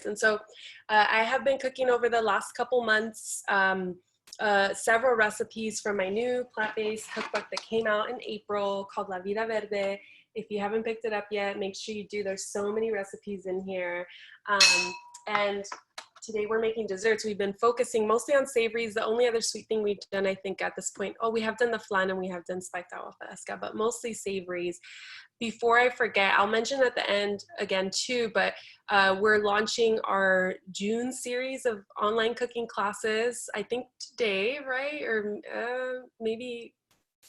And so I have been cooking over the last couple months several recipes from my new plant-based cookbook that came out in April called La Vida Verde. If you haven't picked it up yet, make sure you do. There's so many recipes in here. And today we're making desserts. We've been focusing mostly on savories. The only other sweet thing we've done, I think, at this point, we have done the flan and we have done spiked agua fresca, but mostly savories. Before I forget, I'll mention at the end again too, but we're launching our June series of online cooking classes, I think today, right? Or maybe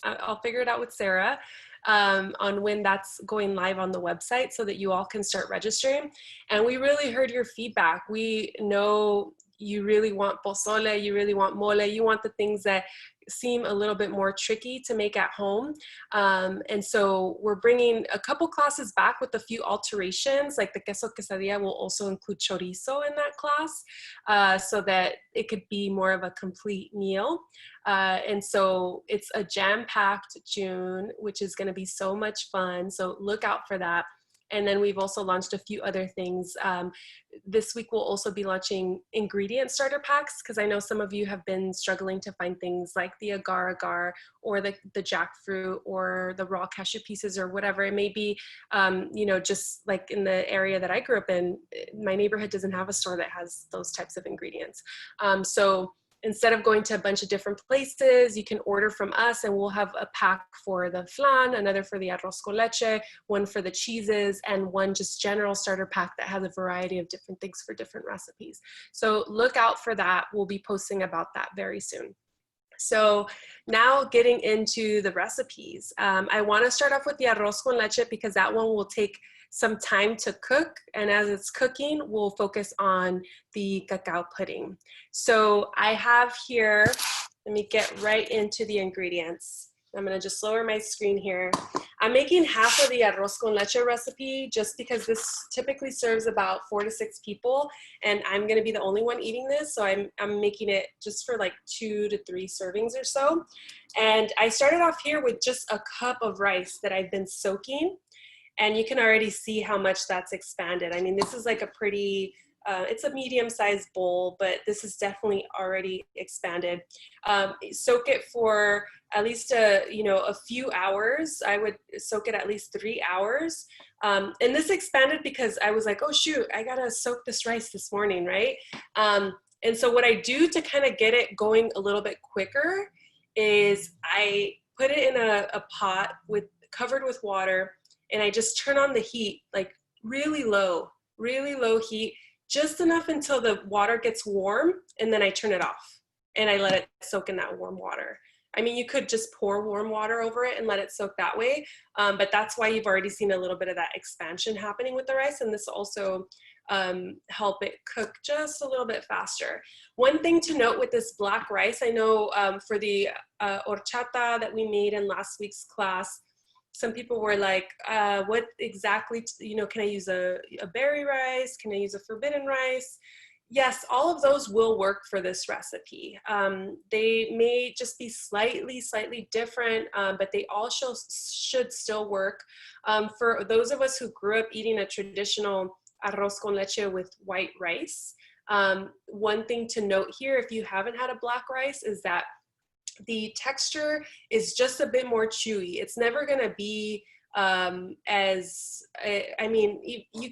I'll figure it out with Sarah on when that's going live on the website so that you all can start registering. And we really heard your feedback. We know you really want pozole, you really want mole, you want the things that seem a little bit more tricky to make at home. And so we're bringing a couple classes back with a few alterations, like the queso quesadilla will also include chorizo in that class so that it could be more of a complete meal. And so it's a jam-packed June, which is gonna be so much fun. So look out for that. And then we've also launched a few other things. This week we'll also be launching ingredient starter packs because I know some of you have been struggling to find things like the agar-agar or the jackfruit or the raw cashew pieces or whatever it may be. You know, just like in the area that I grew up in, my neighborhood doesn't have a store that has those types of ingredients. So instead of going to a bunch of different places, you can order from us and we'll have a pack for the flan, another for the arroz con leche, one for the cheeses, and one just general starter pack that has a variety of different things for different recipes. So look out for that. We'll be posting about that very soon. So now getting into the recipes. I want to start off with the arroz con leche because that one will take some time to cook, and as it's cooking, we'll focus on the cacao pudding. So I have here, let me get right into the ingredients. I'm gonna just lower my screen here. I'm making half of the arroz con leche recipe just because this typically serves about 4 to 6 people, and I'm gonna be the only one eating this, so I'm making it just for like 2 to 3 servings or so. And I started off here with just a cup of rice that I've been soaking. And you can already see how much that's expanded. I mean, this is like a pretty, it's a medium-sized bowl, but this is definitely already expanded. Soak it for at least a few hours. I would soak it at least 3 hours. And this expanded because I was like, oh shoot, I gotta soak this rice this morning, right? And so what I do to kind of get it going a little bit quicker is I put it in a pot covered with water, and I just turn on the heat, like really low heat, just enough until the water gets warm, and then I turn it off and I let it soak in that warm water. I mean, you could just pour warm water over it and let it soak that way, but that's why you've already seen a little bit of that expansion happening with the rice, and this also help it cook just a little bit faster. One thing to note with this black rice, I know for the horchata that we made in last week's class, some people were like, what exactly, can I use a berry rice? Can I use a forbidden rice? Yes, all of those will work for this recipe. They may just be slightly different, but they all should still work. For those of us who grew up eating a traditional arroz con leche with white rice, one thing to note here, if you haven't had a black rice, is that the texture is just a bit more chewy. It's never gonna be you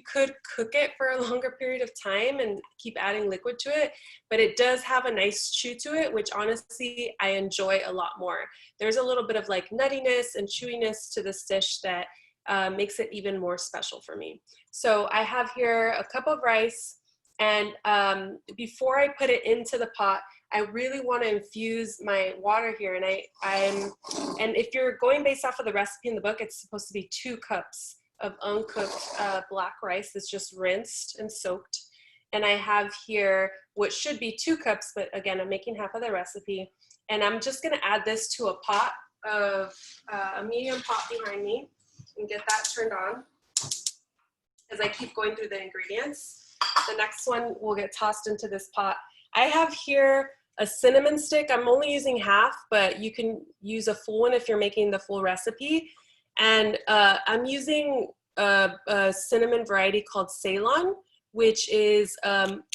could cook it for a longer period of time and keep adding liquid to it, but it does have a nice chew to it, which honestly I enjoy a lot more. There's a little bit of like nuttiness and chewiness to this dish that makes it even more special for me. So I have here a cup of rice, and before I put it into the pot, I really want to infuse my water here, and and if you're going based off of the recipe in the book, it's supposed to be 2 cups of uncooked black rice that's just rinsed and soaked. And I have here what should be 2 cups, but again, I'm making half of the recipe, and I'm just going to add this to a pot of a medium pot behind me and get that turned on as I keep going through the ingredients. The next one will get tossed into this pot. I have here a cinnamon stick. I'm only using half, but you can use a full one if you're making the full recipe. And I'm using a cinnamon variety called Ceylon, which is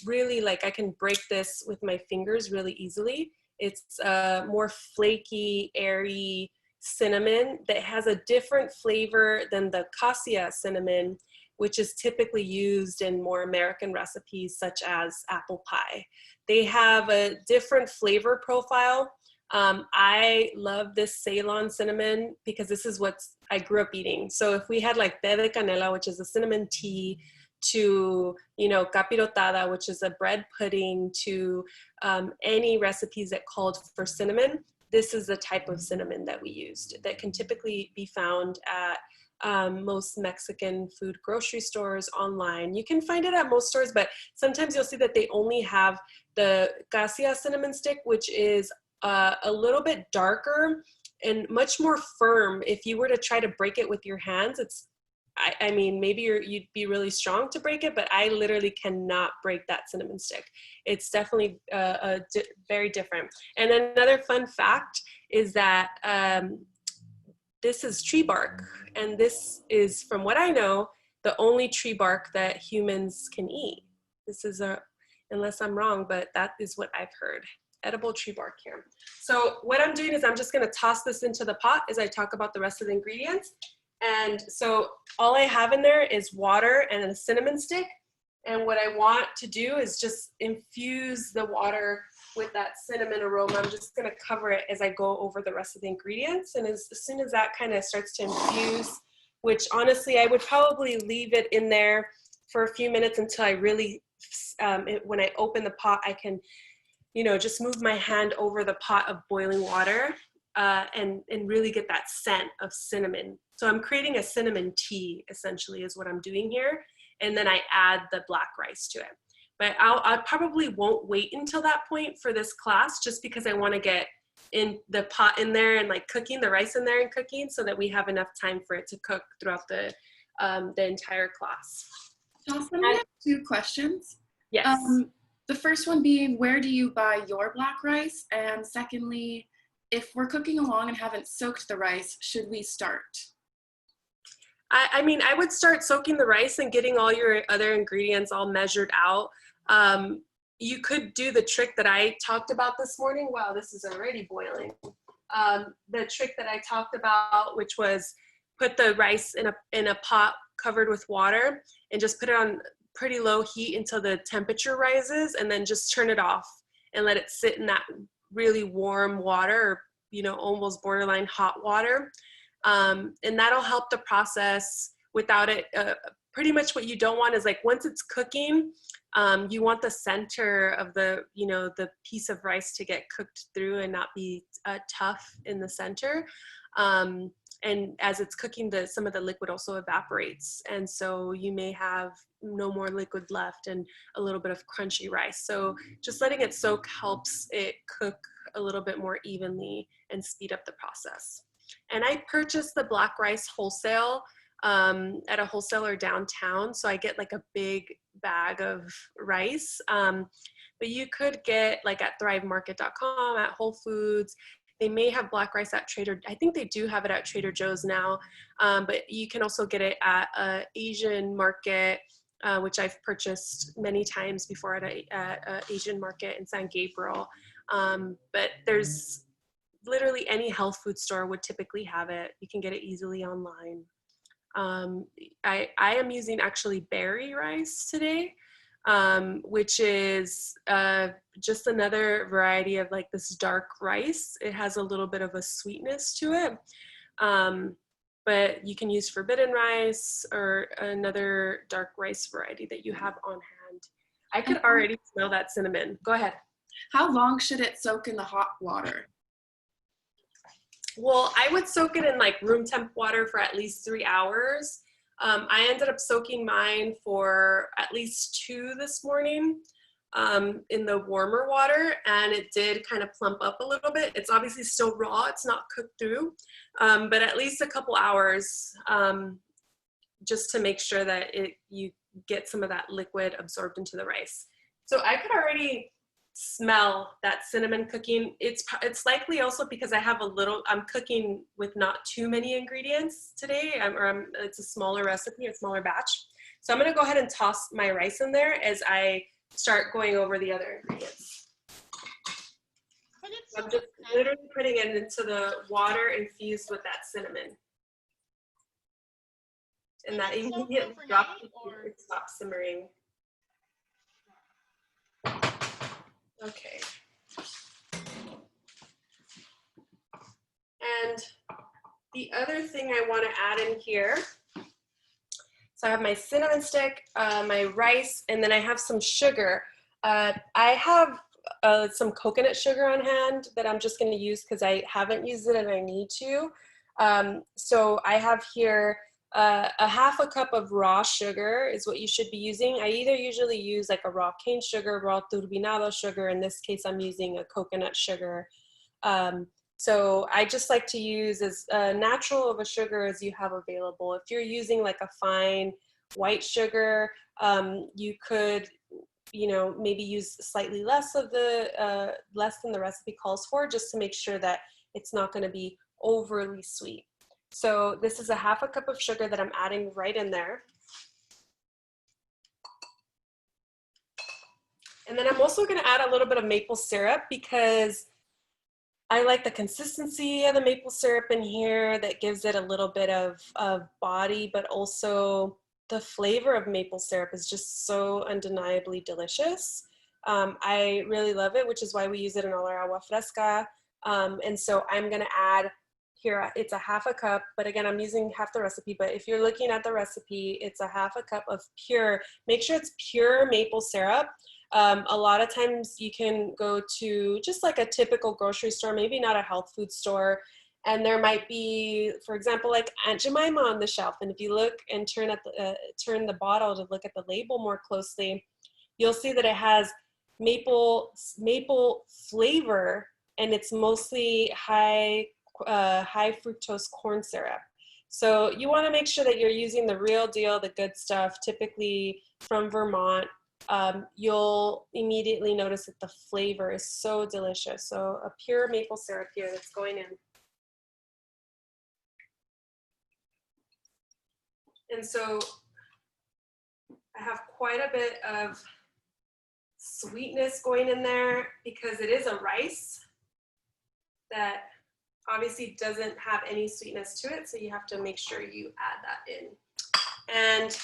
really like, I can break this with my fingers really easily. It's more flaky, airy cinnamon that has a different flavor than the cassia cinnamon, which is typically used in more American recipes such as apple pie. They have a different flavor profile. I love this Ceylon cinnamon because this is what I grew up eating. So if we had like té de canela, which is a cinnamon tea, to, you know, capirotada, which is a bread pudding, to any recipes that called for cinnamon, this is the type of cinnamon that we used that can typically be found at most Mexican food grocery stores online. You can find it at most stores, but sometimes you'll see that they only have the cassia cinnamon stick, which is a little bit darker and much more firm. If you were to try to break it with your hands, it's, I mean, maybe you'd be really strong to break it, but I literally cannot break that cinnamon stick. It's definitely very different. And another fun fact is that this is tree bark, and this is, from what I know, the only tree bark that humans can eat. This is unless I'm wrong, but that is what I've heard. Edible tree bark here. So what I'm doing is I'm just gonna toss this into the pot as I talk about the rest of the ingredients. And so all I have in there is water and a cinnamon stick. And what I want to do is just infuse the water with that cinnamon aroma. I'm just gonna cover it as I go over the rest of the ingredients. And as soon as that kind of starts to infuse, which honestly, I would probably leave it in there for a few minutes until I really, when I open the pot, I can, you know, just move my hand over the pot of boiling water and really get that scent of cinnamon. So I'm creating a cinnamon tea, essentially, is what I'm doing here. And then I add the black rice to it. But I probably won't wait until that point for this class, just because I want to get in the pot in there and like cooking the rice in there and cooking, so that we have enough time for it to cook throughout the entire class. Jocelyn, I have 2 questions. Yes. The first one being, where do you buy your black rice? And secondly, if we're cooking along and haven't soaked the rice, should we start? I mean, I would start soaking the rice and getting all your other ingredients all measured out. You could do the trick that I talked about this morning. Wow, this is already boiling. The trick that I talked about, which was put the rice in a pot covered with water and just put it on pretty low heat until the temperature rises, and then just turn it off and let it sit in that really warm water, or, you know, almost borderline hot water. And that'll help the process without it. Pretty much what you don't want is, like, once it's cooking, you want the center of the, you know, the piece of rice to get cooked through and not be tough in the center. And as it's cooking, some of the liquid also evaporates. And so you may have no more liquid left and a little bit of crunchy rice. So just letting it soak helps it cook a little bit more evenly and speed up the process. And I purchased the black rice wholesale at a wholesaler downtown. So I get like a big bag of rice. But you could get, like, at thrivemarket.com, at Whole Foods. They may have black rice at I think they do have it at Trader Joe's now, but you can also get it at an Asian market, which I've purchased many times before at an Asian market in San Gabriel. But there's literally any health food store would typically have it. You can get it easily online. I am using actually berry rice today, which is just another variety of, like, this dark rice. It has a little bit of a sweetness to it, but you can use forbidden rice or another dark rice variety that you have on hand. I could already smell that cinnamon. Go ahead. How long should it soak in the hot water? Well, I would soak it in, like, room temp water for at least 3 hours. I ended up soaking mine for at least 2 this morning in the warmer water, and it did kind of plump up a little bit. It's obviously still raw, it's not cooked through, but at least a couple hours, just to make sure that you get some of that liquid absorbed into the rice. So I could already smell that cinnamon cooking. It's likely also because I have I'm cooking with not too many ingredients today, it's a smaller recipe, a smaller batch. So I'm gonna go ahead and toss my rice in there as I start going over the other ingredients. I'm just literally putting it into the water infused with that cinnamon. And that immediately drops it stops simmering. Okay. And the other thing I want to add in here, so I have my cinnamon stick, my rice, and then I have some sugar. I have some coconut sugar on hand that I'm just going to use because I haven't used it and I need to. So I have here a half a cup of raw sugar is what you should be using. I either usually use like a raw cane sugar, raw turbinado sugar. In this case, I'm using a coconut sugar. So I just like to use as natural of a sugar as you have available. If you're using like a fine white sugar, you could, you know, maybe use slightly less of the, less than the recipe calls for, just to make sure that it's not going to be overly sweet. So this is a half a cup of sugar that I'm adding right in there. And then I'm also going to add a little bit of maple syrup because I like the consistency of the maple syrup in here that gives it a little bit of body, but also the flavor of maple syrup is just so undeniably delicious. I really love it, which is why we use it in all our agua fresca. And so I'm going to add here, it's a half a cup, but again, I'm using half the recipe, but if you're looking at the recipe, it's a half a cup of pure, make sure it's pure maple syrup. A lot of times you can go to just like a typical grocery store, maybe not a health food store, and there might be, for example, like Aunt Jemima on the shelf. And if you look and turn the bottle to look at the label more closely, you'll see that it has maple flavor, and it's mostly high fructose corn syrup. So you want to make sure that you're using the real deal, the good stuff, typically from Vermont. You'll immediately notice that the flavor is so delicious. So a pure maple syrup here that's going in. And so I have quite a bit of sweetness going in there because it is a rice that obviously doesn't have any sweetness to it. So you have to make sure you add that in. And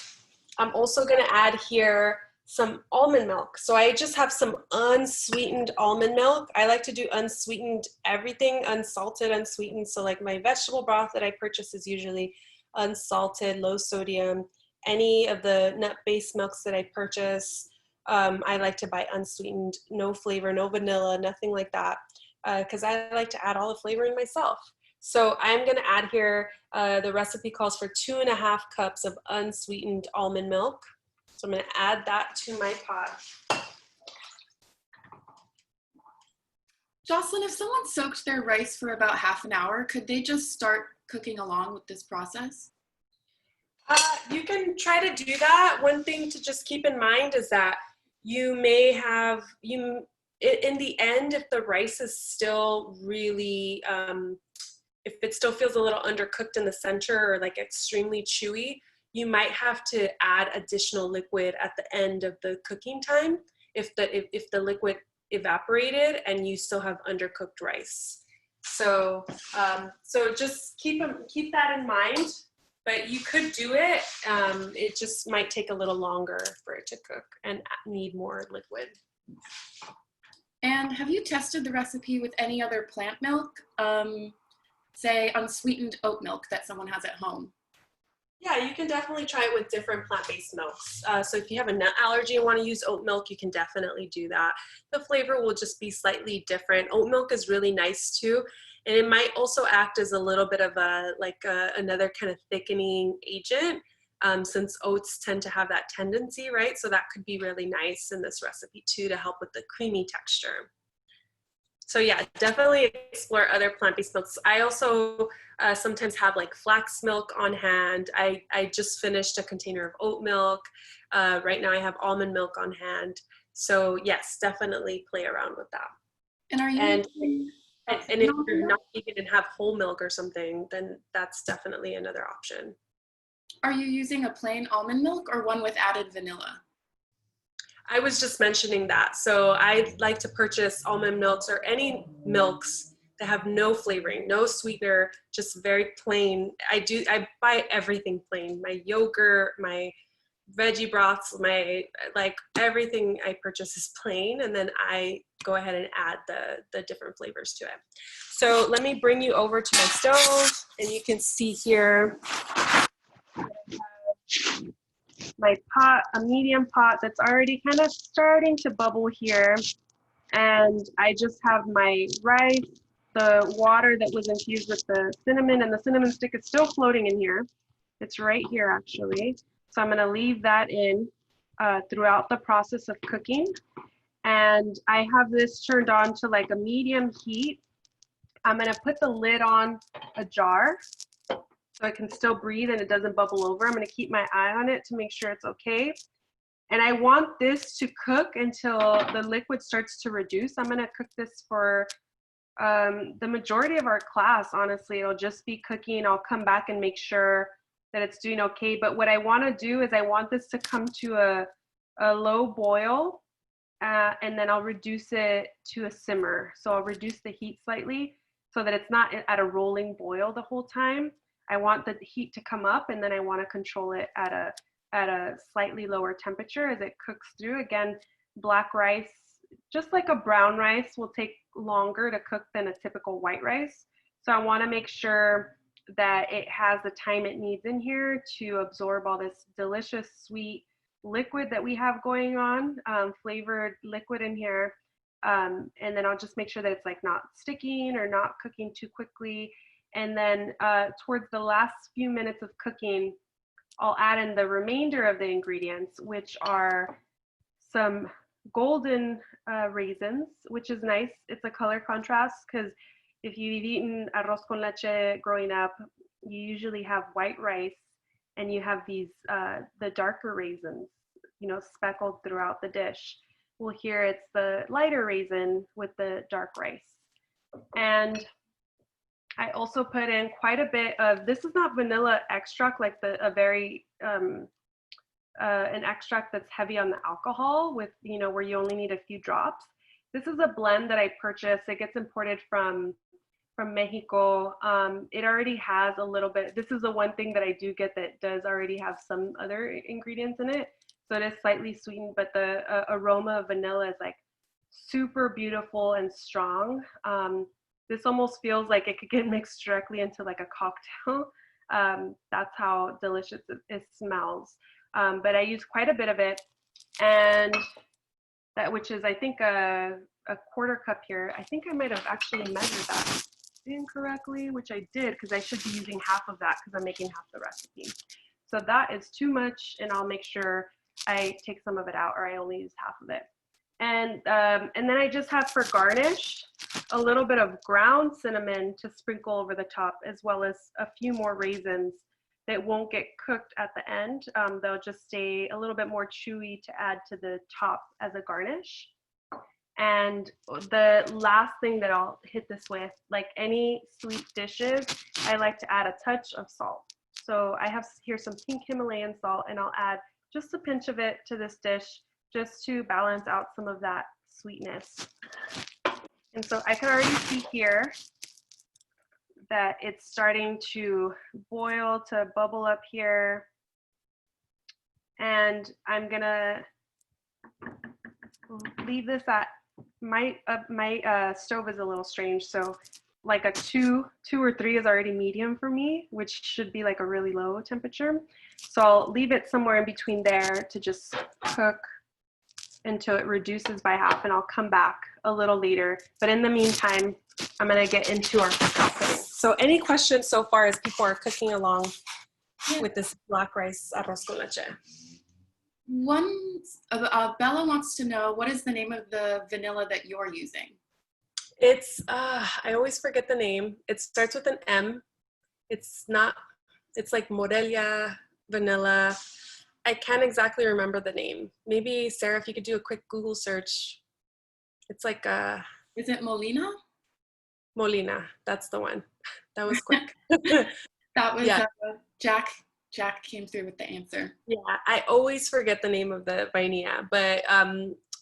I'm also going to add here some almond milk. So I just have some unsweetened almond milk. I like to do unsweetened everything, unsalted, unsweetened. So like my vegetable broth that I purchase is usually unsalted, low sodium. Any of the nut-based milks that I purchase, I like to buy unsweetened, no flavor, no vanilla, nothing like that, because I like to add all the flavoring myself. So I'm going to add here, the recipe calls for 2.5 cups of unsweetened almond milk. So I'm going to add that to my pot. Jocelyn, if someone soaked their rice for about half an hour, could they just start cooking along with this process? You can try to do that. One thing to just keep in mind is that you may have, in the end, if the rice is still really, if it still feels a little undercooked in the center or like extremely chewy, you might have to add additional liquid at the end of the cooking time if the liquid evaporated and you still have undercooked rice. So so just keep that in mind, but you could do it. It just might take a little longer for it to cook and need more liquid. And have you tested the recipe with any other plant milk? Say unsweetened oat milk that someone has at home? Yeah, you can definitely try it with different plant-based milks. So if you have a nut allergy and want to use oat milk, you can definitely do that. The flavor will just be slightly different. Oat milk is really nice too. And it might also act as a little bit of another kind of thickening agent, since oats tend to have that tendency, right? So that could be really nice in this recipe too to help with the creamy texture. So yeah, definitely explore other plant-based milks. I also sometimes have like flax milk on hand. I just finished a container of oat milk. Right now I have almond milk on hand. So yes, definitely play around with that. And are you? And if you're not vegan and have whole milk or something, then that's definitely another option. are you using a plain almond milk or one with added vanilla? I was just mentioning that. So I like to purchase almond milks or any milks that have no flavoring, no sweetener, just very plain. I buy everything plain. My yogurt, my veggie broths, my, like, everything I purchase is plain, and then I go ahead and add the different flavors to it. So let me bring you over to my stove, and you can see here my pot, a medium pot that's already kind of starting to bubble here. And I just have my rice, the water that was infused with the cinnamon, and the cinnamon stick is still floating in here. It's right here, actually. So I'm going to leave that in throughout the process of cooking. And I have this turned on to like a medium heat. I'm going to put the lid on a jar so it can still breathe and it doesn't bubble over. I'm going to keep my eye on it to make sure it's okay. And I want this to cook until the liquid starts to reduce. I'm going to cook this for the majority of our class. Honestly, it'll just be cooking. I'll come back and make sure that it's doing okay. But what I want to do is I want this to come to a low boil, and then I'll reduce it to a simmer. So I'll reduce the heat slightly so that it's not at a rolling boil the whole time. I want the heat to come up, and then I want to control it at a slightly lower temperature as it cooks through. Again, black rice, just like a brown rice, will take longer to cook than a typical white rice. So I want to make sure that it has the time it needs in here to absorb all this delicious sweet liquid that we have going on, flavored liquid in here. And then I'll just make sure that it's like not sticking or not cooking too quickly. And then towards the last few minutes of cooking, I'll add in the remainder of the ingredients, which are some golden raisins, which is nice. It's a color contrast because if you've eaten arroz con leche growing up, you usually have white rice and you have these, the darker raisins, you know, speckled throughout the dish. Well, here it's the lighter raisin with the dark rice. And I also put in quite a bit of, this is not vanilla extract, like an extract that's heavy on the alcohol with, you know, where you only need a few drops. This is a blend that I purchased. It gets imported from Mexico. It already has a little bit, this is the one thing that I do get that does already have some other ingredients in it. So it is slightly sweetened, but the aroma of vanilla is like super beautiful and strong. This almost feels like it could get mixed directly into like a cocktail. That's how delicious it smells. But I use quite a bit of it, and that, which is I think a quarter cup here. I think I might have actually measured that incorrectly, which I did because I should be using half of that because I'm making half the recipe. So that is too much, and I'll make sure I take some of it out, or I only use half of it. And then I just have for garnish a little bit of ground cinnamon to sprinkle over the top, as well as a few more raisins that won't get cooked at the end. They'll just stay a little bit more chewy to add to the top as a garnish. And the last thing that I'll hit this with, like any sweet dishes, I like to add a touch of salt. So I have here some pink Himalayan salt, and I'll add just a pinch of it to this dish just to balance out some of that sweetness. And so I can already see here that it's starting to boil, to bubble up here. And I'm gonna leave this at, my stove is a little strange. So like a two or three is already medium for me, which should be like a really low temperature. So I'll leave it somewhere in between there to just cook until it reduces by half, and I'll come back a little later. But in the meantime, I'm gonna get into our cacao pudding. So any questions so far as people are cooking along with this black rice arroz con leche? Bella wants to know, what is the name of the vanilla that you're using? It's, I always forget the name. It starts with an M. It's like Morelia vanilla. I can't exactly remember the name. Maybe Sarah, if you could do a quick Google search. It's like Is it Molina? Molina, that's the one. That was quick. That was Yeah. Jack Jack came through with the answer. Yeah, I always forget the name of the vainilla, but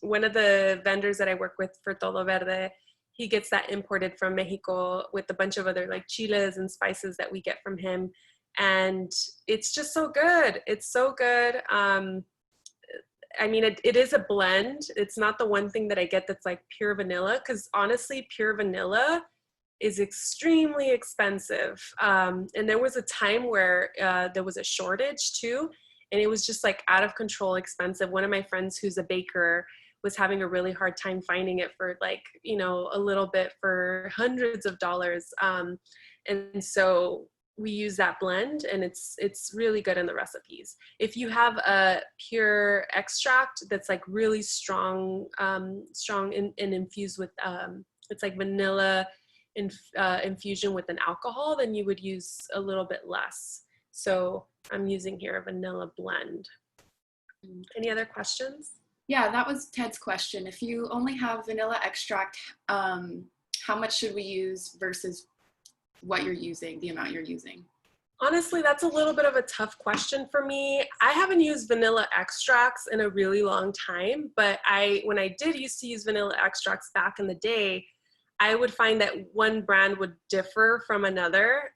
one of the vendors that I work with for Todo Verde, he gets that imported from Mexico with a bunch of other like chiles and spices that we get from him. And it's just so good. It's so good. I mean, it is a blend. It's not the one thing that I get that's like pure vanilla, because honestly, pure vanilla is extremely expensive. And there was a time where there was a shortage too, and it was just like out of control expensive. One of my friends who's a baker was having a really hard time finding it for like, you know, a little bit for hundreds of dollars. And so we use that blend, and it's really good in the recipes. If you have a pure extract that's like really strong, strong and infused with, it's like vanilla infusion with an alcohol, then you would use a little bit less. So I'm using here a vanilla blend. Any other questions? Yeah, that was Ted's question. If you only have vanilla extract, how much should we use versus what you're using, the amount you're using? Honestly, that's a little bit of a tough question for me. I haven't used vanilla extracts in a really long time, but when I did used to use vanilla extracts back in the day, I would find that one brand would differ from another.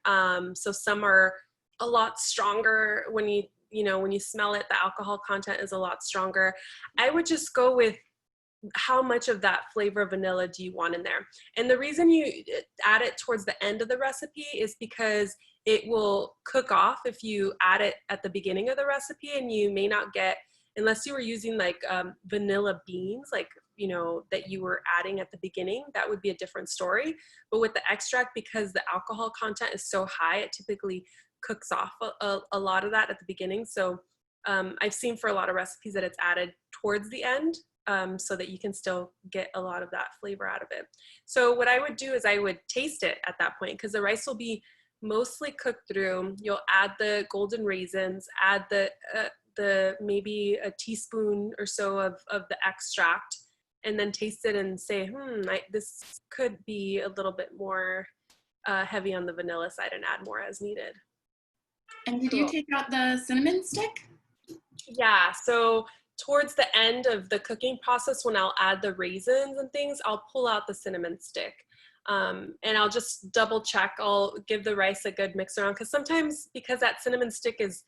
So some are a lot stronger when when you smell it, the alcohol content is a lot stronger. I would just go with how much of that flavor of vanilla do you want in there? And the reason you add it towards the end of the recipe is because it will cook off if you add it at the beginning of the recipe, and you may not get, unless you were using like vanilla beans, like, that you were adding at the beginning, that would be a different story. But with the extract, because the alcohol content is so high, it typically cooks off a lot of that at the beginning. So I've seen for a lot of recipes that it's added towards the end, so that you can still get a lot of that flavor out of it. So what I would do is I would taste it at that point, because the rice will be mostly cooked through. You'll add the golden raisins, add the maybe a teaspoon or so of the extract, and then taste it and say, this could be a little bit more heavy on the vanilla side, and add more as needed. And did you take out the cinnamon stick? Yeah, so towards the end of the cooking process, when I'll add the raisins and things, I'll pull out the cinnamon stick. And I'll just double check. I'll give the rice a good mix around, because sometimes, because that cinnamon stick is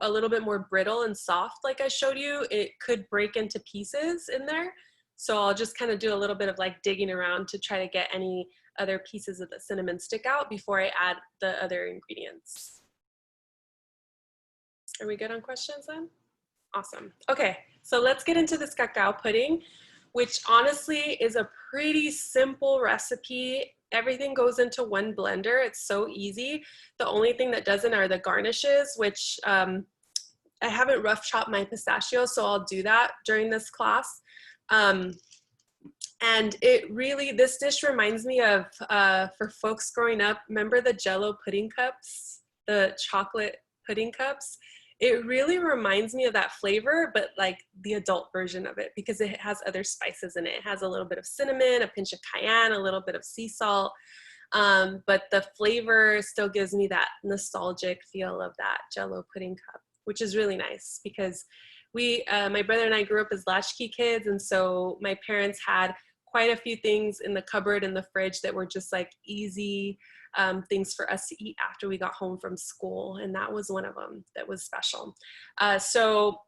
a little bit more brittle and soft, like I showed you, it could break into pieces in there. So I'll just kind of do a little bit of like digging around to try to get any other pieces of the cinnamon stick out before I add the other ingredients. Are we good on questions then? Awesome. Okay, so let's get into this cacao pudding, which honestly is a pretty simple recipe. Everything goes into one blender. It's so easy. The only thing that doesn't are the garnishes, which I haven't rough chopped my pistachios, so I'll do that during this class. And this dish reminds me of, for folks growing up, remember the Jell-O pudding cups, the chocolate pudding cups? It really reminds me of that flavor, but like the adult version of it, because it has other spices in it. It has a little bit of cinnamon, a pinch of cayenne, a little bit of sea salt, but the flavor still gives me that nostalgic feel of that Jell-O pudding cup, which is really nice, because my brother and I grew up as latchkey kids, and so my parents had quite a few things in the cupboard and the fridge that were just like easy things for us to eat after we got home from school, and that was one of them that was special. So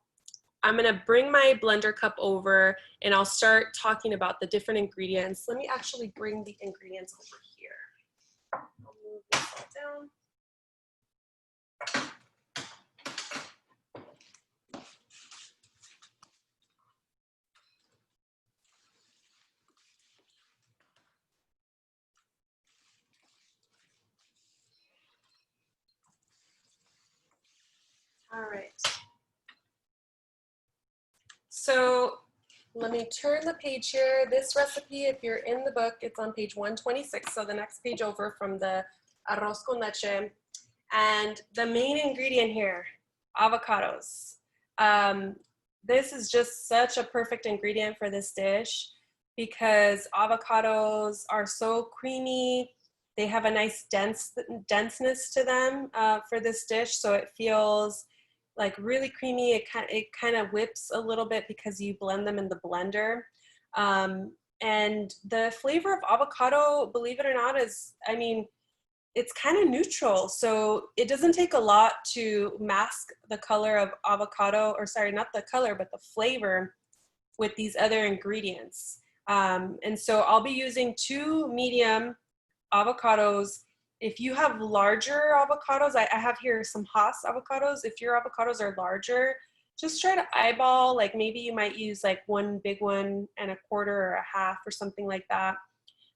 I'm gonna bring my blender cup over, and I'll start talking about the different ingredients. Let me actually bring the ingredients over here. I'll move this all down. All right. So let me turn the page here. This recipe, if you're in the book, it's on page 126, so the next page over from the Arroz con Leche. And the main ingredient here, avocados. This is just such a perfect ingredient for this dish, because avocados are so creamy. They have a nice denseness to them for this dish, so it feels like really creamy. It kind of whips a little bit because you blend them in the blender. And the flavor of avocado, believe it or not, is, I mean, it's kind of neutral. So it doesn't take a lot to mask the color of avocado, or sorry, not the color, but the flavor with these other ingredients. And so I'll be using 2 medium avocados. If you have larger avocados, I have here some Hass avocados. If your avocados are larger, just try to eyeball, like maybe you might use like 1 big one and a quarter or a half or something like that.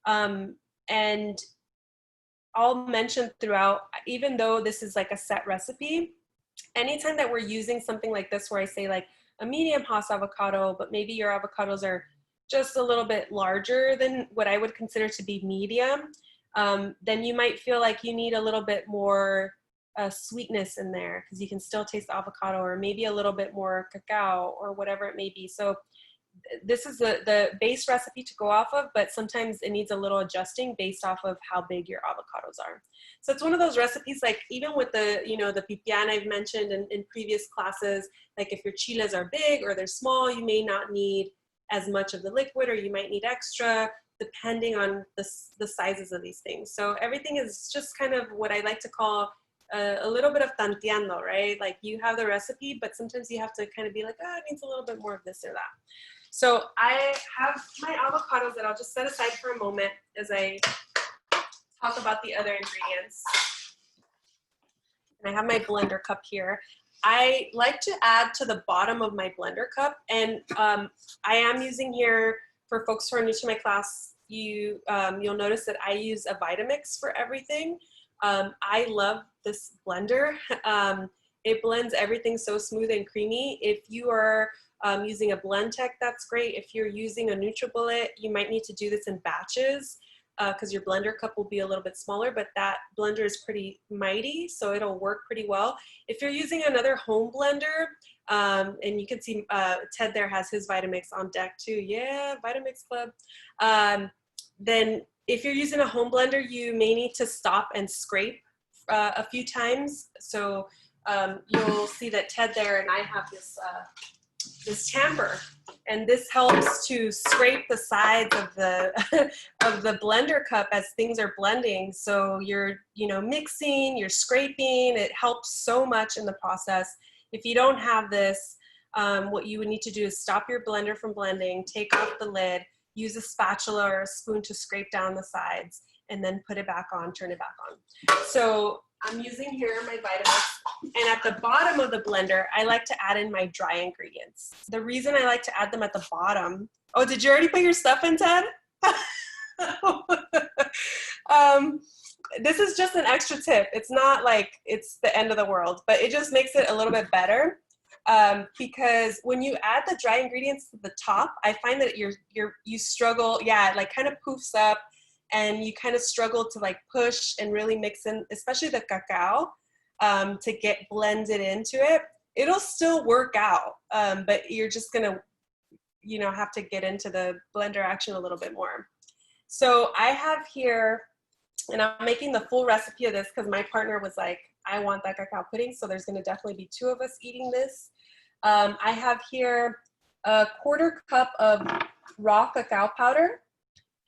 And I'll mention throughout, even though this is like a set recipe, anytime that we're using something like this where I say like a medium Hass avocado, but maybe your avocados are just a little bit larger than what I would consider to be medium, then you might feel like you need a little bit more sweetness in there, because you can still taste the avocado, or maybe a little bit more cacao or whatever it may be. So this is the base recipe to go off of, but sometimes it needs a little adjusting based off of how big your avocados are. So it's one of those recipes, like even with the, you know, the pipián I've mentioned in previous classes, like if your chiles are big or they're small, you may not need as much of the liquid, or you might need extra, depending on the sizes of these things. So everything is just kind of what I like to call a little bit of tanteando, right? Like you have the recipe, but sometimes you have to kind of be like, oh, it needs a little bit more of this or that. So I have my avocados that I'll just set aside for a moment as I talk about the other ingredients. And I have my blender cup here. I like to add to the bottom of my blender cup, and I am using here, for folks who are new to my class, you'll notice that I use a Vitamix for everything. I love this blender. It blends everything so smooth and creamy. If you are using a blend tech, that's great. If you're using a NutriBullet, you might need to do this in batches because your blender cup will be a little bit smaller, but that blender is pretty mighty, so it'll work pretty well. If you're using another home blender, and you can see Ted there has his Vitamix on deck too. Yeah, Vitamix Club. Then if you're using a home blender, you may need to stop and scrape a few times. So you'll see that Ted there and I have this this tamper, and this helps to scrape the sides of the of the blender cup as things are blending. So you're, you know, mixing, you're scraping. It helps so much in the process. If you don't have this, what you would need to do is stop your blender from blending, take off the lid, use a spatula or a spoon to scrape down the sides, and then put it back on, turn it back on. So I'm using here my Vitamix, and at the bottom of the blender, I like to add in my dry ingredients. The reason I like to add them at the bottom, oh, did you already put your stuff in, Ted? This is just an extra tip. It's not like it's the end of the world, but it just makes it a little bit better. Because when you add the dry ingredients to the top, I find that you struggle, yeah, it like kind of poofs up, and you kind of struggle to like push and really mix in, especially the cacao, to get blended into it. It'll still work out, but you're just gonna, you know, have to get into the blender action a little bit more. So I have here, and I'm making the full recipe of this because my partner was like, I want that cacao pudding, so there's gonna definitely be 2 of us eating this. I have here a 1/4 cup of raw cacao powder,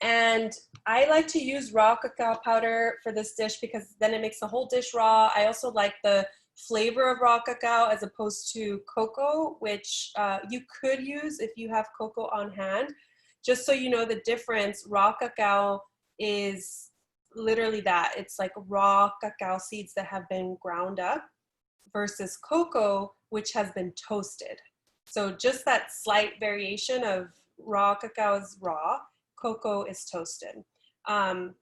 and I like to use raw cacao powder for this dish because then it makes the whole dish raw. I also like the flavor of raw cacao as opposed to cocoa, which you could use if you have cocoa on hand. Just so you know the difference, raw cacao is literally that. It's like raw cacao seeds that have been ground up versus cocoa, which has been toasted. So just that slight variation of raw cacao is raw, cocoa is toasted. And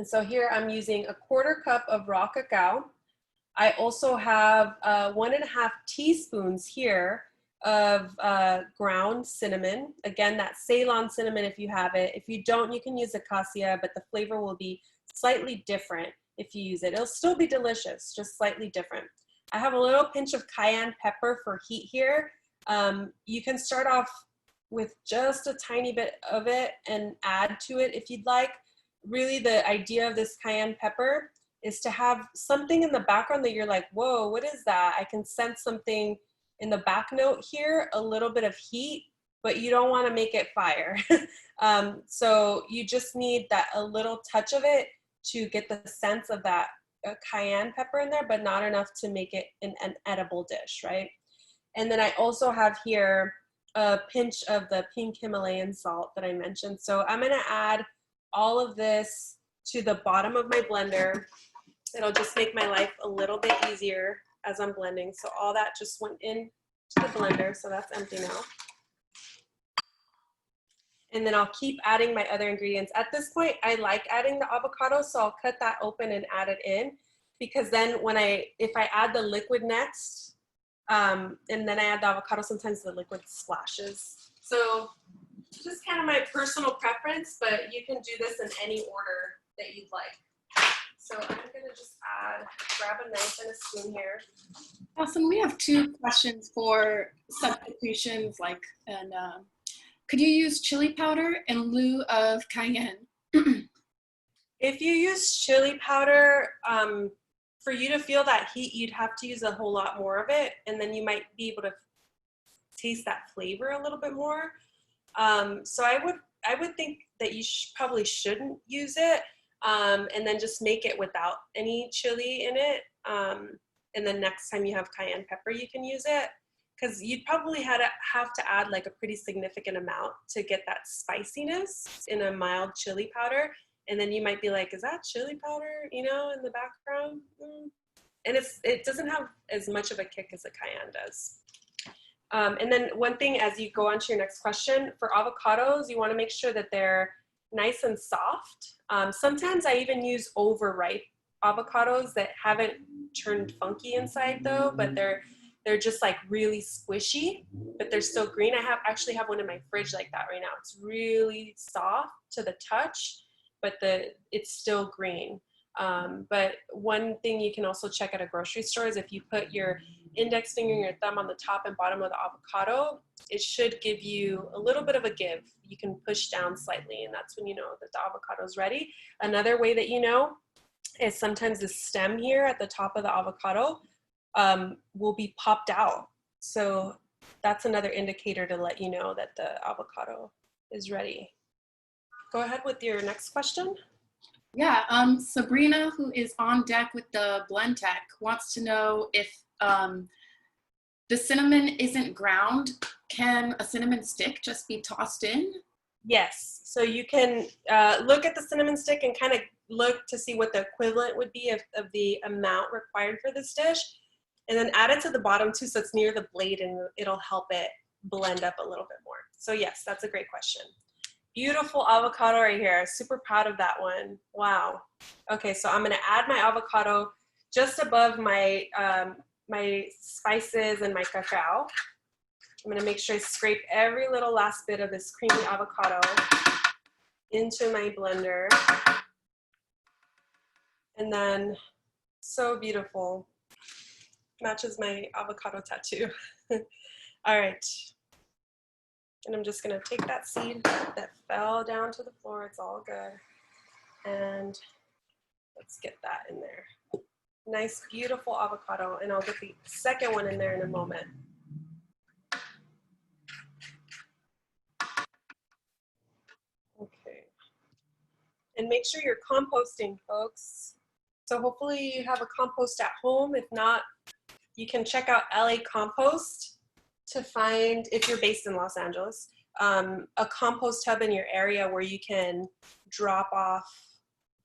so here I'm using a 1/4 cup of raw cacao. I also have 1.5 teaspoons here of ground cinnamon. Again, that Ceylon cinnamon if you have it. If you don't, you can use acacia, but the flavor will be slightly different if you use it. It'll still be delicious, just slightly different. I have a little pinch of cayenne pepper for heat here. You can start off with just a tiny bit of it and add to it if you'd like. really the idea of this cayenne pepper is to have something in the background that you're like, whoa, what is that? I can sense something in the back note here, a little bit of heat, but you don't want to make it fire. So you just need that a little touch of it to get the sense of that cayenne pepper in there, but not enough to make it an edible dish, right? And then I also have here a pinch of the pink Himalayan salt that I mentioned. So I'm gonna add all of this to the bottom of my blender. It'll just make my life a little bit easier as I'm blending. So all that just went into the blender, so that's empty now. And then I'll keep adding my other ingredients. At this point, I like adding the avocado, so I'll cut that open and add it in, because then if I add the liquid next, and then I add the avocado, sometimes the liquid splashes. So just kind of my personal preference, but you can do this in any order that you'd like. So I'm gonna just grab a knife and a spoon here. Awesome. We have 2 questions for substitutions, could you use chili powder in lieu of cayenne? If you use chili powder, for you to feel that heat, you'd have to use a whole lot more of it, and then you might be able to taste that flavor a little bit more. So I would think that you probably shouldn't use it, and then just make it without any chili in it. And then next time you have cayenne pepper, you can use it, because you'd probably have to add like a pretty significant amount to get that spiciness in a mild chili powder. And then you might be like, is that chili powder, in the background? And it doesn't have as much of a kick as a cayenne does. And then one thing as you go on to your next question, for avocados, you want to make sure that they're nice and soft. Sometimes I even use overripe avocados that haven't turned funky inside though, but they're just like really squishy, but they're still green. I actually have one in my fridge like that right now. It's really soft to the touch, but it's still green. But one thing you can also check at a grocery store is if you put your index finger and your thumb on the top and bottom of the avocado, it should give you a little bit of a give. You can push down slightly, and that's when you know that the avocado is ready. Another way that you know is sometimes the stem here at the top of the avocado will be popped out. So that's another indicator to let you know that the avocado is ready. Go ahead with your next question. Yeah, Sabrina, who is on deck with the blend tech, wants to know if the cinnamon isn't ground. Can a cinnamon stick just be tossed in? Yes, so you can look at the cinnamon stick and kind of look to see what the equivalent would be of the amount required for this dish, and then add it to the bottom too, so it's near the blade, and it'll help it blend up a little bit more. So yes, that's a great question. Beautiful avocado right here. Super proud of that one. Wow. Okay, so I'm gonna add my avocado just above my my spices and my cacao. I'm gonna make sure I scrape every little last bit of this creamy avocado into my blender. And then, so beautiful. Matches my avocado tattoo. All right. And I'm just gonna take that seed that fell down to the floor. It's all good. And let's get that in there. Nice, beautiful avocado. And I'll get the second one in there in a moment. Okay. And make sure you're composting, folks. So hopefully you have a compost at home. If not, you can check out LA Compost to find, if you're based in Los Angeles, a compost hub in your area where you can drop off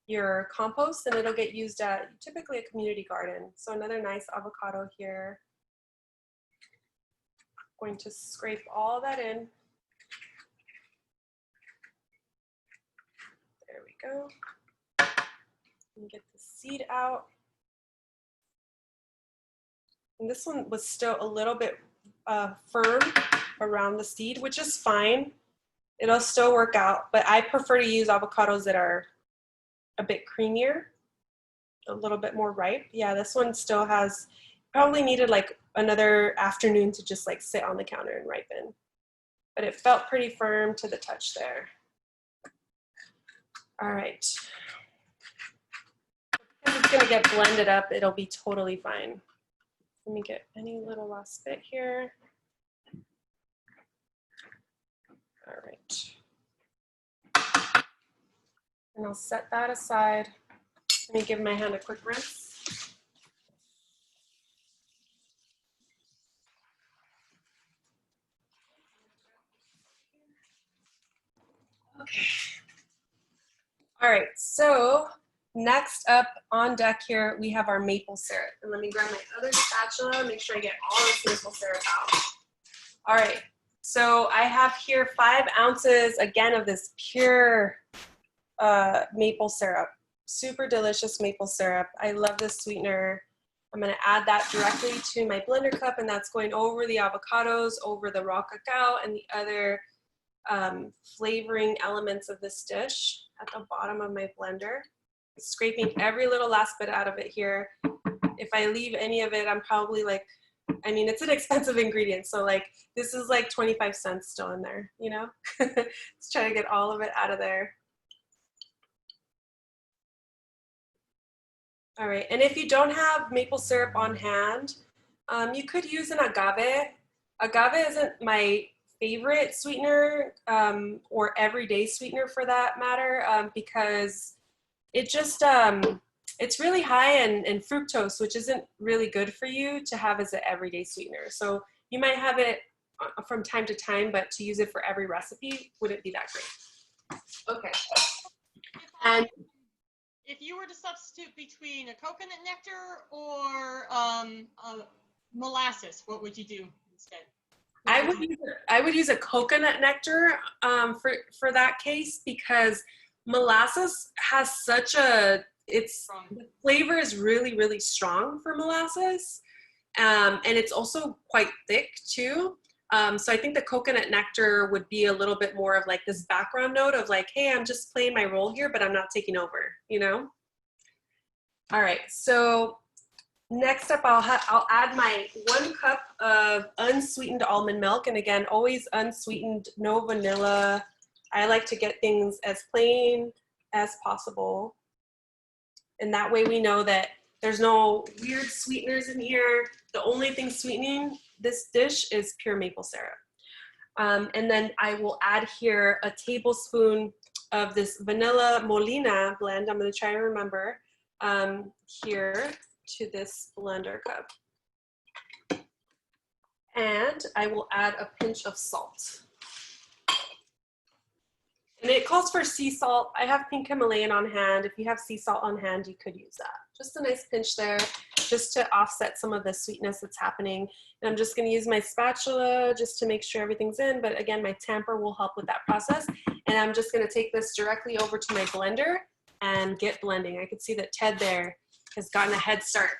your compost and it'll get used at typically a community garden. So another nice avocado here. Going to scrape all that in. There we go. And get the seed out. And this one was still a little bit firm around the seed, which is fine. It'll still work out, but I prefer to use avocados that are a bit creamier, a little bit more ripe. Yeah, this one still has, probably needed like another afternoon to just like sit on the counter and ripen. But it felt pretty firm to the touch there. All right. Because it's going to get blended up, it'll be totally fine. Let me get any little last bit here. All right. And I'll set that aside. Let me give my hand a quick rinse. Okay. All right, so next up on deck here, we have our maple syrup. And let me grab my other spatula, make sure I get all this maple syrup out. All right, so I have here 5 ounces, again, of this pure maple syrup. Super delicious maple syrup. I love this sweetener. I'm gonna add that directly to my blender cup, and that's going over the avocados, over the raw cacao, and the other flavoring elements of this dish at the bottom of my blender. Scraping every little last bit out of it here. If I leave any of it, I'm probably like, I mean, it's an expensive ingredient, so like this is like 25 cents still in there, you know? Let's try to get all of it out of there. All right, and if you don't have maple syrup on hand, you could use an agave. Agave isn't my favorite sweetener or everyday sweetener for that matter, because it just, it's really high in fructose, which isn't really good for you to have as an everyday sweetener. So you might have it from time to time, but to use it for every recipe wouldn't be that great. Okay. And if you were to substitute between a coconut nectar or molasses, what would you do instead? I would use a coconut nectar for that case, because molasses has such a, the flavor is really, really strong for molasses. And it's also quite thick too. So I think the coconut nectar would be a little bit more of like this background note of like, hey, I'm just playing my role here, but I'm not taking over, you know? All right, so next up, I'll add my 1 cup of unsweetened almond milk. And again, always unsweetened, no vanilla. I like to get things as plain as possible. And that way we know that there's no weird sweeteners in here. The only thing sweetening this dish is pure maple syrup. And then I will add here a tablespoon of this vanilla Molina blend. I'm gonna try to remember here to this blender cup. And I will add a pinch of salt. And it calls for sea salt. I have pink Himalayan on hand. If you have sea salt on hand, you could use that. Just a nice pinch there, just to offset some of the sweetness that's happening. And I'm just gonna use my spatula just to make sure everything's in, but again, my tamper will help with that process. And I'm just gonna take this directly over to my blender and get blending. I could see that Ted there has gotten a head start.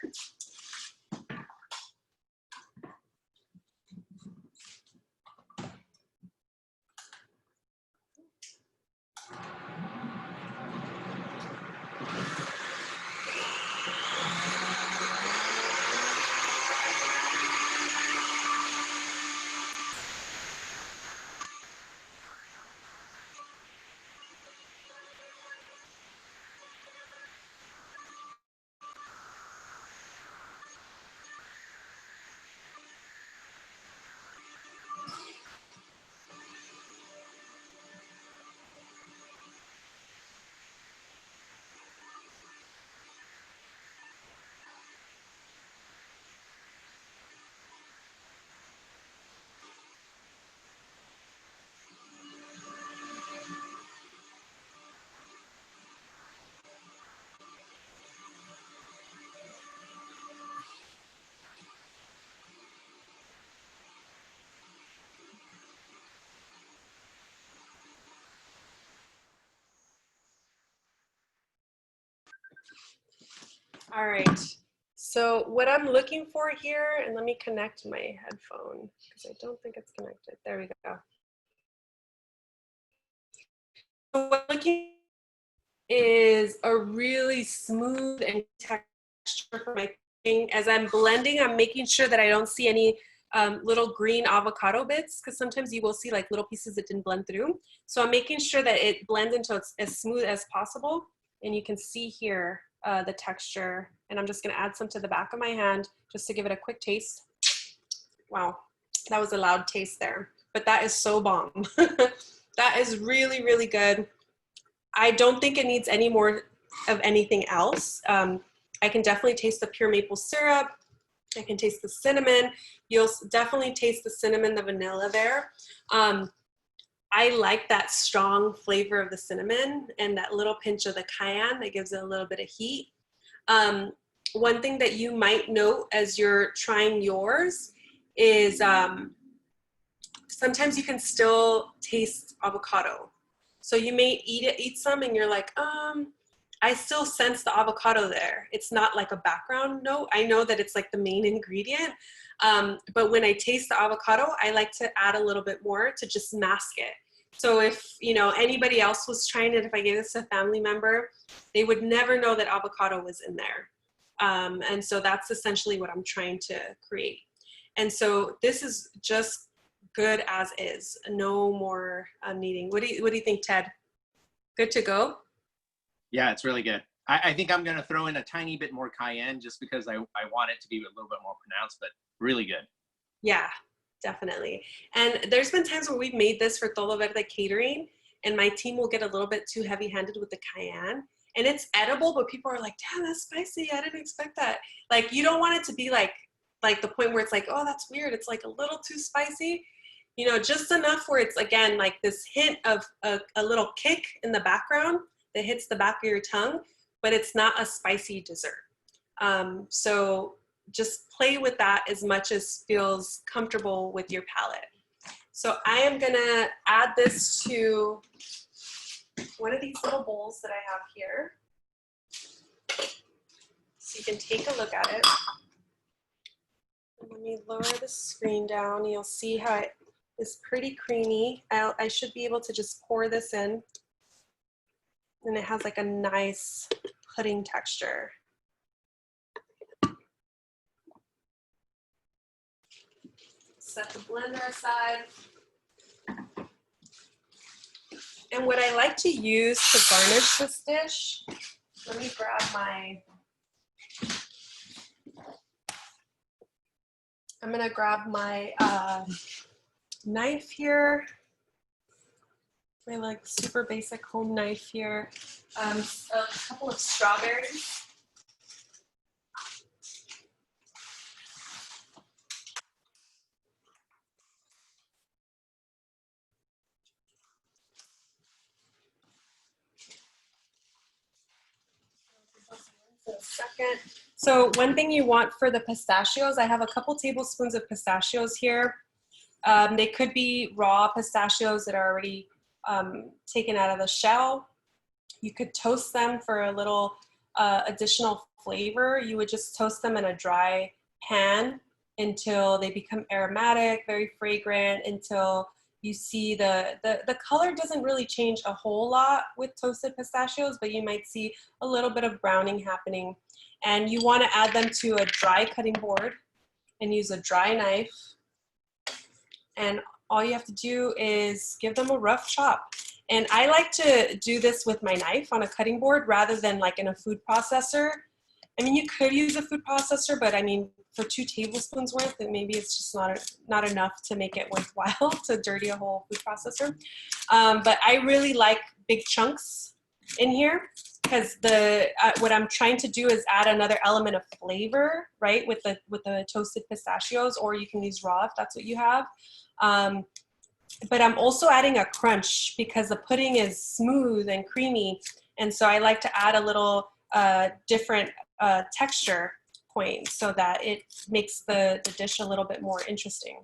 All right, so what I'm looking for here, and let me connect my headphone because I don't think it's connected. There we go. So what I'm looking is a really smooth and texture for my cooking. As I'm blending, I'm making sure that I don't see any little green avocado bits, because sometimes you will see like little pieces that didn't blend through. So I'm making sure that it blends until it's as smooth as possible. And you can see here the texture. And I'm just gonna add some to the back of my hand just to give it a quick taste. Wow, that was a loud taste there, but that is so bomb. That is really, really good. I don't think it needs any more of anything else. I can definitely taste the pure maple syrup. I can taste the cinnamon. You'll definitely taste the cinnamon, the vanilla there. I like that strong flavor of the cinnamon and that little pinch of the cayenne that gives it a little bit of heat. One thing that you might note as you're trying yours is sometimes you can still taste avocado. So you may eat some and you're like, I still sense the avocado there. It's not like a background note. I know that it's like the main ingredient, but when I taste the avocado, I like to add a little bit more to just mask it. So if anybody else was trying it, if I gave this to a family member, they would never know that avocado was in there. And so that's essentially what I'm trying to create. And so this is just good as is, no more needing. What do you think, Ted? Good to go? Yeah, it's really good. I think I'm gonna throw in a tiny bit more cayenne just because I want it to be a little bit more pronounced, but really good. Yeah, definitely. And there's been times where we've made this for Todo Verde catering and my team will get a little bit too heavy-handed with the cayenne. And it's edible, but people are like, damn, that's spicy. I didn't expect that. Like, you don't want it to be like the point where it's like, oh, that's weird. It's like a little too spicy. Just enough where it's, again, like this hint of a little kick in the background that hits the back of your tongue, but it's not a spicy dessert. So just play with that as much as feels comfortable with your palate. So I am gonna add this to one of these little bowls that I have here. So you can take a look at it. And let me lower the screen down. You'll see how it is pretty creamy. I should be able to just pour this in. And it has like a nice pudding texture. Set the blender aside. And what I like to use to garnish this dish, let me grab I'm gonna grab my knife here. My like super basic home knife here. A couple of strawberries. In a second. So one thing you want for the pistachios, I have a couple tablespoons of pistachios here. They could be raw pistachios that are already taken out of the shell. You could toast them for a little additional flavor. You would just toast them in a dry pan until they become aromatic, very fragrant, until you see the color doesn't really change a whole lot with toasted pistachios, but you might see a little bit of browning happening. And you want to add them to a dry cutting board and use a dry knife. And all you have to do is give them a rough chop. And I like to do this with my knife on a cutting board rather than like in a food processor. I mean, you could use a food processor, but I mean, for 2 tablespoons worth, maybe it's just not enough to make it worthwhile to dirty a whole food processor. But I really like big chunks in here because what I'm trying to do is add another element of flavor, right, with the toasted pistachios, or you can use raw if that's what you have. But I'm also adding a crunch because the pudding is smooth and creamy, and so I like to add a little different texture point so that it makes the dish a little bit more interesting.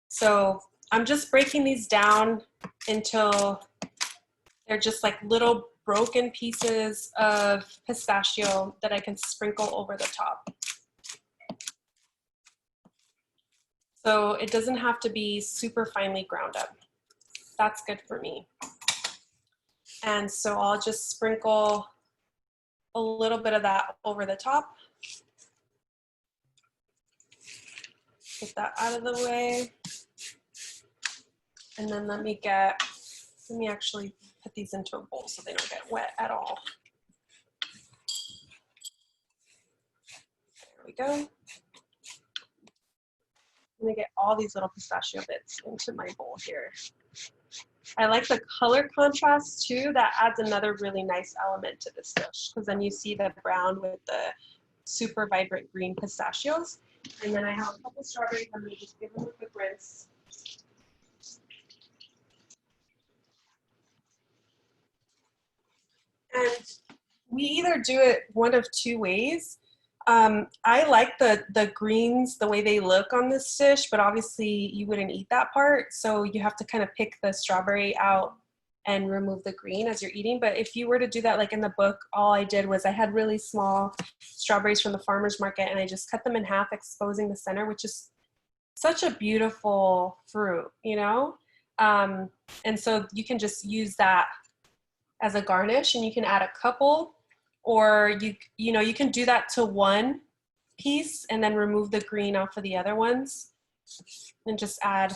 So I'm just breaking these down until they're just like little broken pieces of pistachio that I can sprinkle over the top. So it doesn't have to be super finely ground up. That's good for me. And so I'll just sprinkle a little bit of that over the top. Get that out of the way. And then let me actually put these into a bowl so they don't get wet at all. There we go. I'm gonna get all these little pistachio bits into my bowl here. I like the color contrast too. That adds another really nice element to this dish because then you see the brown with the super vibrant green pistachios. And then I have a couple strawberries. I'm gonna just give them a quick rinse. And we either do it one of two ways. I like the greens, the way they look on this dish, but obviously you wouldn't eat that part. So you have to kind of pick the strawberry out and remove the green as you're eating. But if you were to do that, like in the book, all I did was I had really small strawberries from the farmer's market and I just cut them in half, exposing the center, which is such a beautiful fruit, you know? And so you can just use that as a garnish and you can add a couple, or you can do that to one piece and then remove the green off of the other ones and just add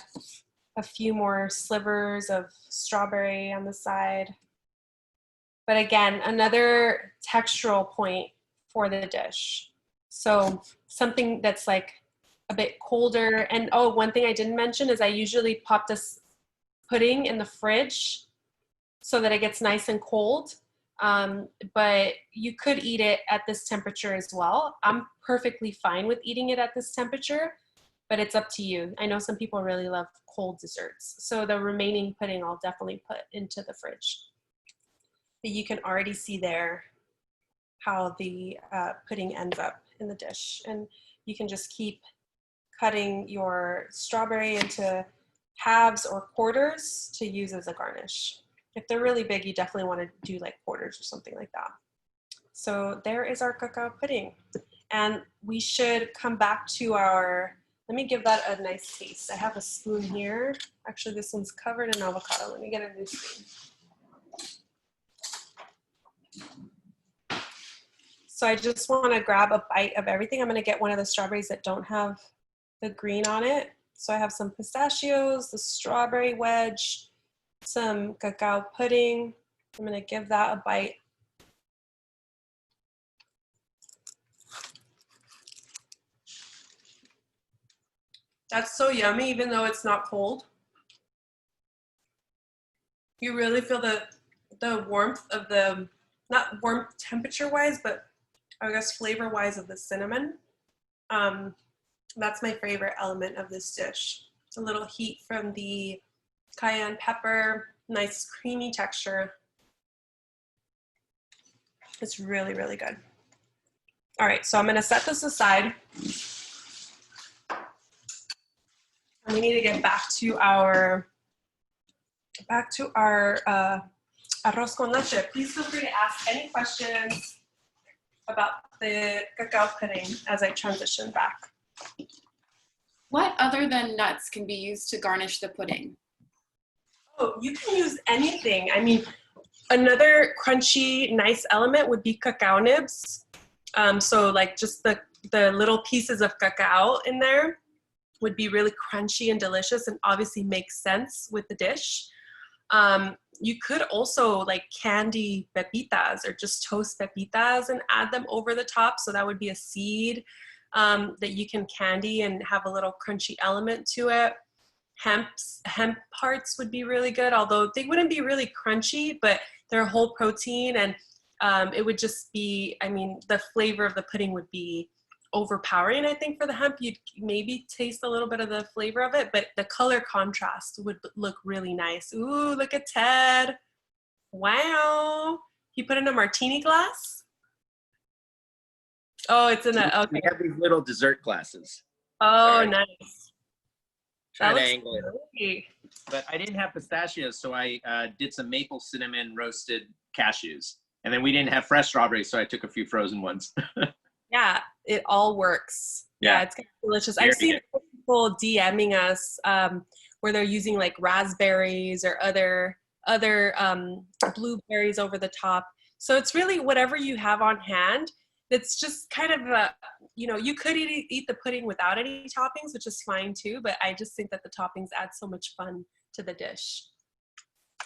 a few more slivers of strawberry on the side. But again, another textural point for the dish. So something that's like a bit colder. And oh, one thing I didn't mention is I usually pop this pudding in the fridge so that it gets nice and cold. But you could eat it at this temperature as well. I'm perfectly fine with eating it at this temperature, but it's up to you. I know some people really love cold desserts. So the remaining pudding I'll definitely put into the fridge. But you can already see there how the pudding ends up in the dish. And you can just keep cutting your strawberry into halves or quarters to use as a garnish. If they're really big, you definitely want to do like quarters or something like that. So there is our cacao pudding. And we should come back to let me give that a nice taste. I have a spoon here. Actually, this one's covered in avocado. Let me get a new spoon. So I just want to grab a bite of everything. I'm going to get one of the strawberries that don't have the green on it. So I have some pistachios, the strawberry wedge, some cacao pudding. I'm going to give that a bite. That's so yummy, even though it's not cold. You really feel the warmth of the, not warmth temperature-wise, but I guess flavor-wise of the cinnamon. That's my favorite element of this dish. It's a little heat from the cayenne pepper, nice creamy texture. It's really, really good. All right, so I'm gonna set this aside. And we need to get back to our arroz con leche. Please feel free to ask any questions about the cacao pudding as I transition back. What other than nuts can be used to garnish the pudding? Oh, you can use anything. I mean, another crunchy, nice element would be cacao nibs. So like just the little pieces of cacao in there would be really crunchy and delicious and obviously makes sense with the dish. You could also like candy pepitas or just toast pepitas and add them over the top. So that would be a seed that you can candy and have a little crunchy element to it. Hemp hearts would be really good, although they wouldn't be really crunchy, but they're whole protein and it would just be, I mean, the flavor of the pudding would be overpowering. I think for the hemp, you'd maybe taste a little bit of the flavor of it, but the color contrast would look really nice. Ooh, look at Ted. Wow. He put in a martini glass? Oh, it's in a, okay. We have these little dessert glasses. Oh, Sorry. nice. Try That to looks angle it. great. But I didn't have pistachios, so I did some maple cinnamon roasted cashews. And then we didn't have fresh strawberries, so I took a few frozen ones. Yeah, it all works. Yeah, it's kind of delicious. Very I've seen good. people DMing us where they're using like raspberries or other blueberries over the top. So it's really whatever you have on hand. it's just kind of a, you could eat the pudding without any toppings, which is fine too, but I just think that the toppings add so much fun to the dish.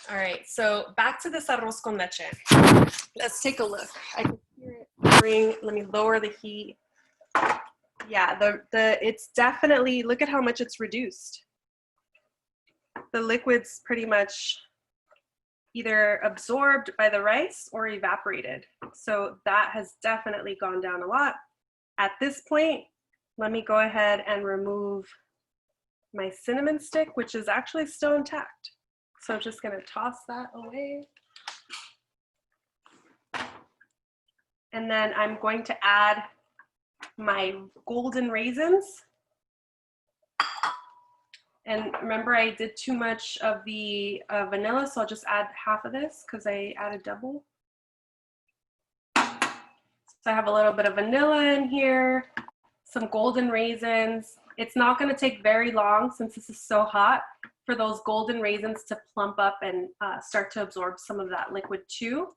All right, so back to this arroz con leche. Let's take a look. I can hear it pouring. Let me lower the heat. Yeah, it's definitely, look at how much it's reduced. The liquid's pretty much either absorbed by the rice or evaporated. So that has definitely gone down a lot. At this point, let me go ahead and remove my cinnamon stick, which is actually still intact. So I'm just gonna toss that away. And then I'm going to add my golden raisins. And remember, I did too much of the vanilla, so I'll just add half of this because I added double. So I have a little bit of vanilla in here, some golden raisins. It's not going to take very long, since this is so hot, for those golden raisins to plump up and start to absorb some of that liquid too.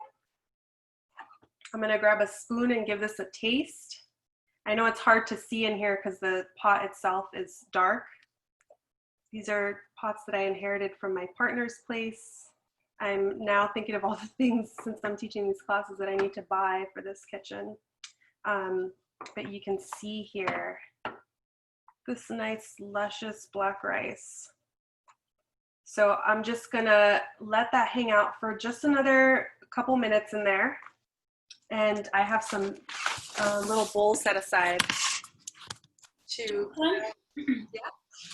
I'm going to grab a spoon and give this a taste. I know it's hard to see in here because the pot itself is dark. These are pots that I inherited from my partner's place. I'm now thinking of all the things, since I'm teaching these classes, that I need to buy for this kitchen. But you can see here this nice luscious black rice. So I'm just gonna let that hang out for just another couple minutes in there. And I have some little bowls set aside to,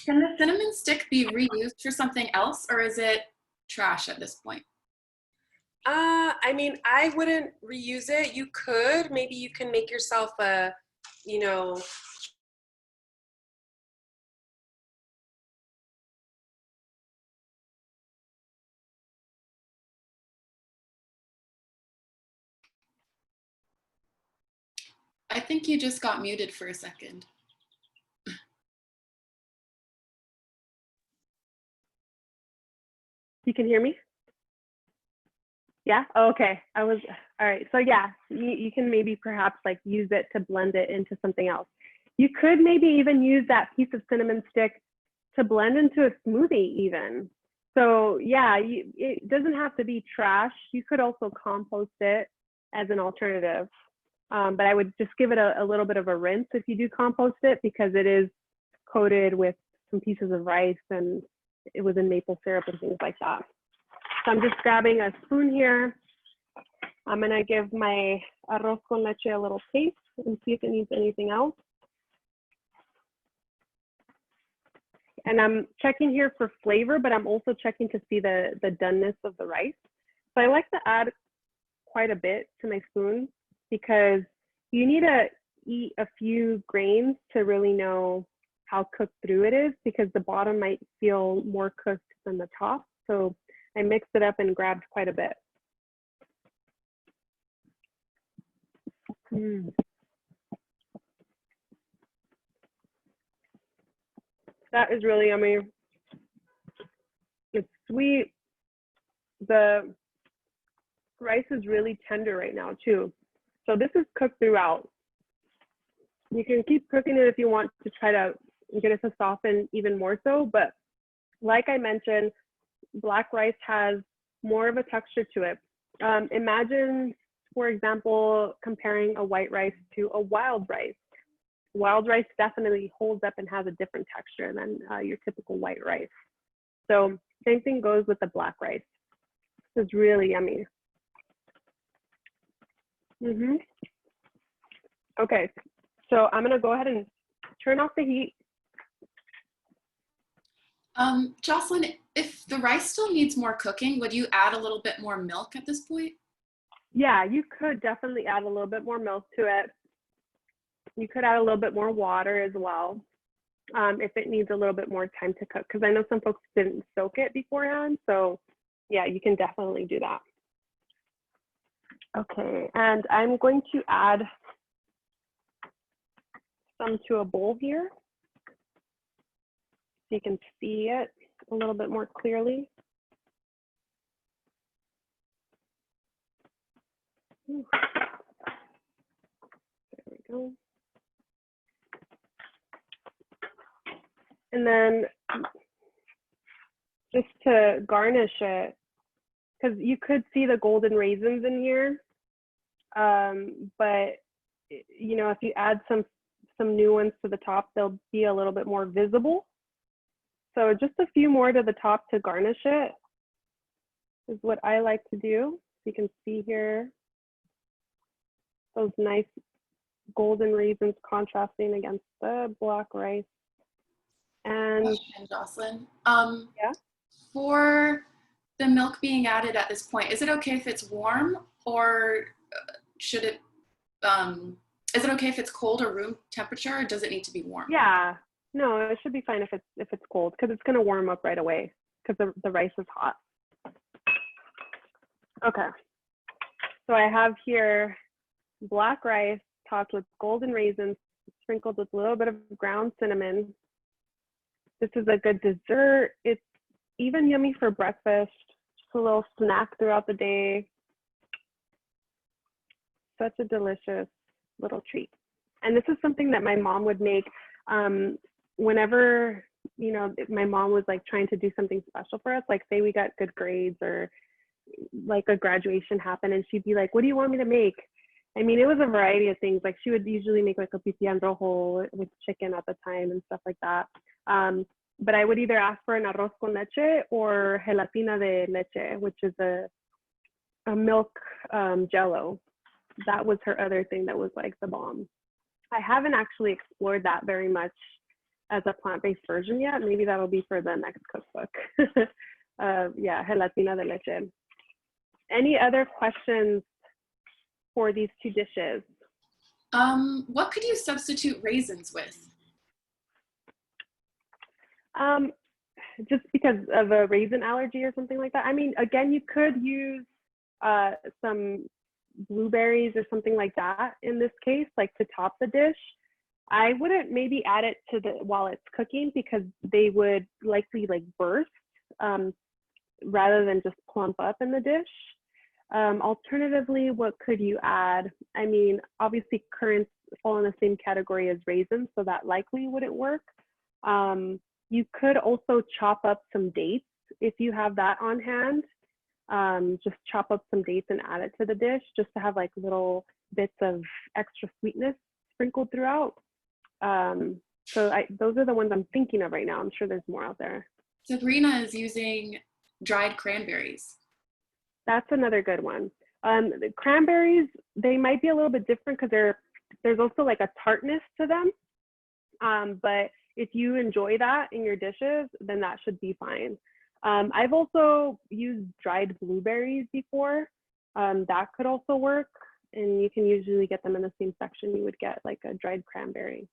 Can the cinnamon stick be reused for something else, or is it trash at this point? I mean, I wouldn't reuse it. You could, maybe you can make yourself a, I think you just got muted for a second. You can hear me? Yeah? Oh, okay. All right. So yeah, you can maybe perhaps like use it to blend it into something else. You could maybe even use that piece of cinnamon stick to blend into a smoothie even. So yeah, it doesn't have to be trash. You could also compost it as an alternative. But I would just give it a little bit of a rinse if you do compost it, because it is coated with some pieces of rice and it was in maple syrup and things like that. So I'm just grabbing a spoon here. I'm gonna give my arroz con leche a little taste and see if it needs anything else. And I'm checking here for flavor, but I'm also checking to see the doneness of the rice. So I like to add quite a bit to my spoon, because you need to eat a few grains to really know how cooked through it is, because the bottom might feel more cooked than the top. So I mixed it up and grabbed quite a bit. That is really yummy. It's sweet. The rice is really tender right now too. So this is cooked throughout. You can keep cooking it if you want to try to get it to soften even more so, but like I mentioned, black rice has more of a texture to it. Imagine, for example, comparing a white rice to a wild rice. Wild rice definitely holds up and has a different texture than your typical white rice. So same thing goes with the black rice. This is really yummy. Okay, so I'm gonna go ahead and turn off the heat. Jocelyn, if the rice still needs more cooking, would you add a little bit more milk at this point? Yeah, you could definitely add a little bit more milk to it. You could add a little bit more water as well, if it needs a little bit more time to cook, because I know some folks didn't soak it beforehand. So yeah, you can definitely do that. Okay, and I'm going to add some to a bowl here, so you can see it a little bit more clearly. go. And then just to garnish it, because you could see the golden raisins in here, but you know, if you add some new ones to the top, they'll be a little bit more visible. So just a few more to the top to garnish it is what I like to do. You can see here those nice golden raisins contrasting against the black rice. And Question, Jocelyn. yeah. For the milk being added at this point, is it okay if it's warm, or should it, is it okay if it's cold or room temperature, or does it need to be warm? Yeah, no, it should be fine if it's cold, because it's going to warm up right away because the rice is hot. Okay, so I have here black rice topped with golden raisins, sprinkled with a little bit of ground cinnamon. This is a good dessert. It's even yummy for breakfast, just a little snack throughout the day. Such a delicious little treat. And this is something that my mom would make whenever, you know, my mom was like trying to do something special for us, like say we got good grades or like a graduation happened, and she'd be like, what do you want me to make? I mean, it was a variety of things. Like she would usually make like a pipián rojo with chicken at the time and stuff like that. But I would either ask for an arroz con leche or gelatina de leche, which is a milk jello. That was her other thing that was like the bomb. I haven't actually explored that very much as a plant-based version yet. Maybe that'll be for the next cookbook. Yeah, gelatina de leche. Any other questions for these two dishes? What could you substitute raisins with? Just because of a raisin allergy or something like that. I mean, again, you could use some blueberries or something like that in this case, like to top the dish. I wouldn't maybe add it to the while it's cooking, because they would likely like burst rather than just plump up in the dish. Alternatively, what could you add? I mean, obviously currants fall in the same category as raisins, so that likely wouldn't work. You could also chop up some dates if you have that on hand. Just chop up some dates and add it to the dish, just to have like little bits of extra sweetness sprinkled throughout. So those are the ones I'm thinking of right now. I'm sure there's more out there. Sabrina is using dried cranberries. That's another good one. The cranberries, they might be a little bit different because there's also like a tartness to them. But if you enjoy that in your dishes, then that should be fine. I've also used dried blueberries before. That could also work. And you can usually get them in the same section you would get like a dried cranberry.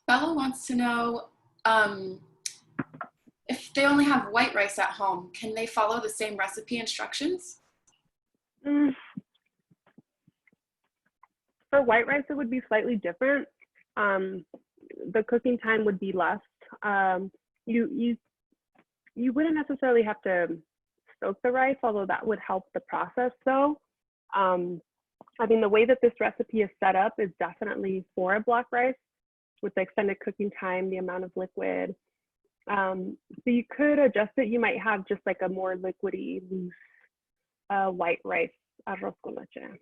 Bella wants to know, if they only have white rice at home, can they follow the same recipe instructions? For white rice, it would be slightly different. The cooking time would be less. You wouldn't necessarily have to soak the rice, although that would help the process though. I mean, the way that this recipe is set up is definitely for a black rice with the extended cooking time, the amount of liquid. So you could adjust it. You might have just like a more liquidy, loose white rice arroz con leche.